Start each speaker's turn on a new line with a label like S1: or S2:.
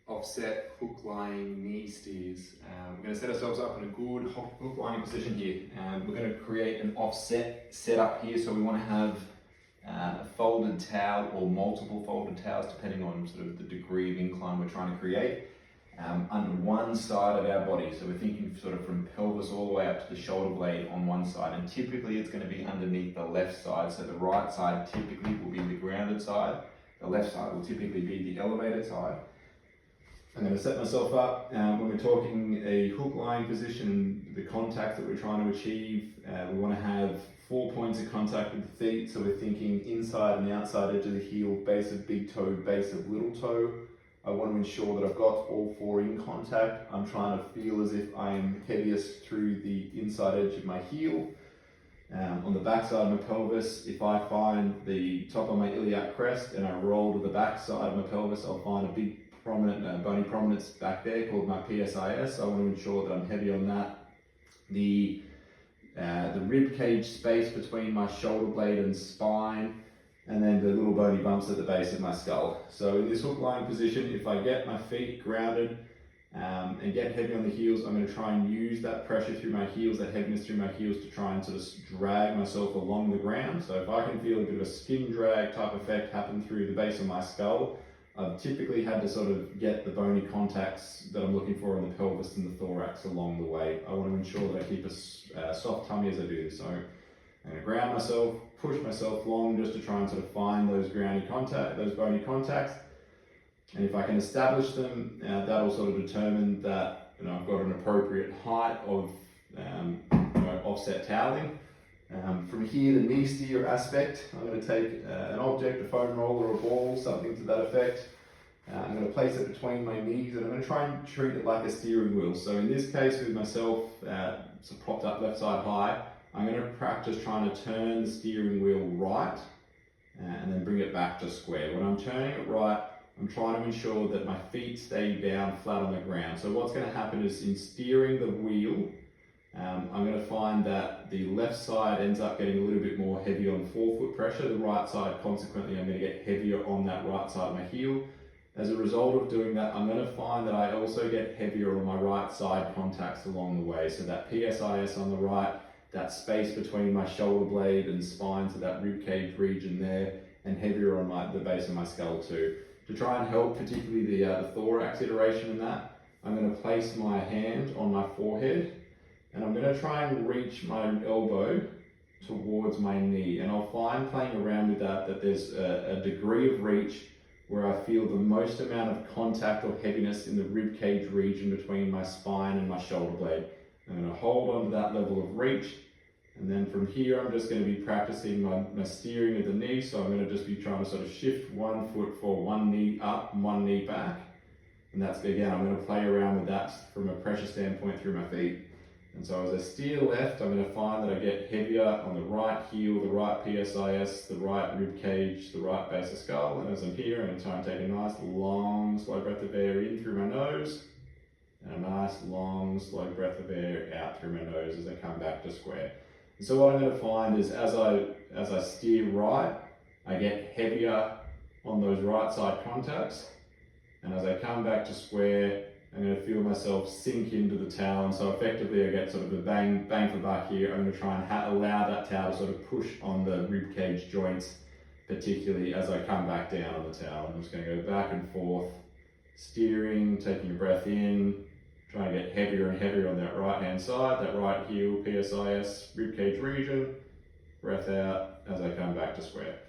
S1: offset hook lying knee steers. We're going to set ourselves up in a good hook lying position here. We're going to create an offset setup here, so we want to have a folded towel or multiple folded towels depending on sort of the degree of incline we're trying to create under one side of our body. So we're thinking sort of from pelvis all the way up to the shoulder blade on one side, and typically it's going to be underneath the left side. So the right side typically will be the grounded side, the left side will typically be the elevated side. I'm going to set myself up. When we're talking a hook lying position, the contact that we're trying to achieve, we want to have 4 points of contact with the feet. So we're thinking inside and outside edge of the heel, base of big toe, base of little toe. I want to ensure that I've got all four in contact. I'm trying to feel as if I'm heaviest through the inside edge of my heel. On the back side of my pelvis, if I find the top of my iliac crest and I roll to the back side of my pelvis, I'll find a big prominent bony prominence back there called my PSIS. I want to ensure that I'm heavy on that. The rib cage space between my shoulder blade and spine, and then the little bony bumps at the base of my skull. So in this hook lying position, if I get my feet grounded and get heavy on the heels, I'm going to try and use that pressure through my heels, that heaviness through my heels, to try and sort of drag myself along the ground. So if I can feel a bit of a skin drag type effect happen through the base of my skull, I've typically had to sort of get the bony contacts that I'm looking for in the pelvis and the thorax along the way. I want to ensure that I keep a soft tummy as I do this. So I'm going to ground myself, push myself long just to try and sort of find those those bony contacts. And if I can establish them, that'll sort of determine that I've got an appropriate height of offset toweling. From here, the knee steer aspect, I'm going to take an object, a foam roll or a ball, something to that effect. I'm going to place it between my knees, and I'm going to try and treat it like a steering wheel. So in this case, with myself propped up left side high, I'm going to practice trying to turn the steering wheel right and then bring it back to square. When I'm turning it right, I'm trying to ensure that my feet stay down flat on the ground. So what's going to happen is, in steering the wheel, I'm going to find that the left side ends up getting a little bit more heavy on forefoot pressure. The right side, consequently, I'm going to get heavier on that right side of my heel. As a result of doing that, I'm going to find that I also get heavier on my right side contacts along the way. So that PSIS on the right, that space between my shoulder blade and spine, so that rib cage region there, and heavier on the base of my skull too. To try and help, particularly the thorax iteration in that, I'm going to place my hand on my forehead, and I'm going to try and reach my elbow towards my knee. And I'll find, playing around with that there's a degree of reach where I feel the most amount of contact or heaviness in the rib cage region between my spine and my shoulder blade. I'm going to hold on to that level of reach. And then from here, I'm just going to be practicing my steering of the knee. So I'm going to just be trying to sort of shift one foot for one knee up and one knee back. And that's, again, I'm going to play around with that from a pressure standpoint through my feet. And so as I steer left, I'm going to find that I get heavier on the right heel, the right PSIS, the right rib cage, the right base of skull. And as I'm here, I'm going to try and take a nice long slow breath of air in through my nose, and a nice long slow breath of air out through my nose as I come back to square. And so what I'm going to find is, as I steer right, I get heavier on those right side contacts, and as I come back to square, I'm going to feel myself sink into the towel, and so effectively I get sort of a bang for buck here. I'm going to try and allow that towel to sort of push on the rib cage joints, particularly as I come back down on the towel. I'm just going to go back and forth, steering, taking a breath in, trying to get heavier and heavier on that right hand side, that right heel, PSIS, rib cage region, breath out as I come back to square.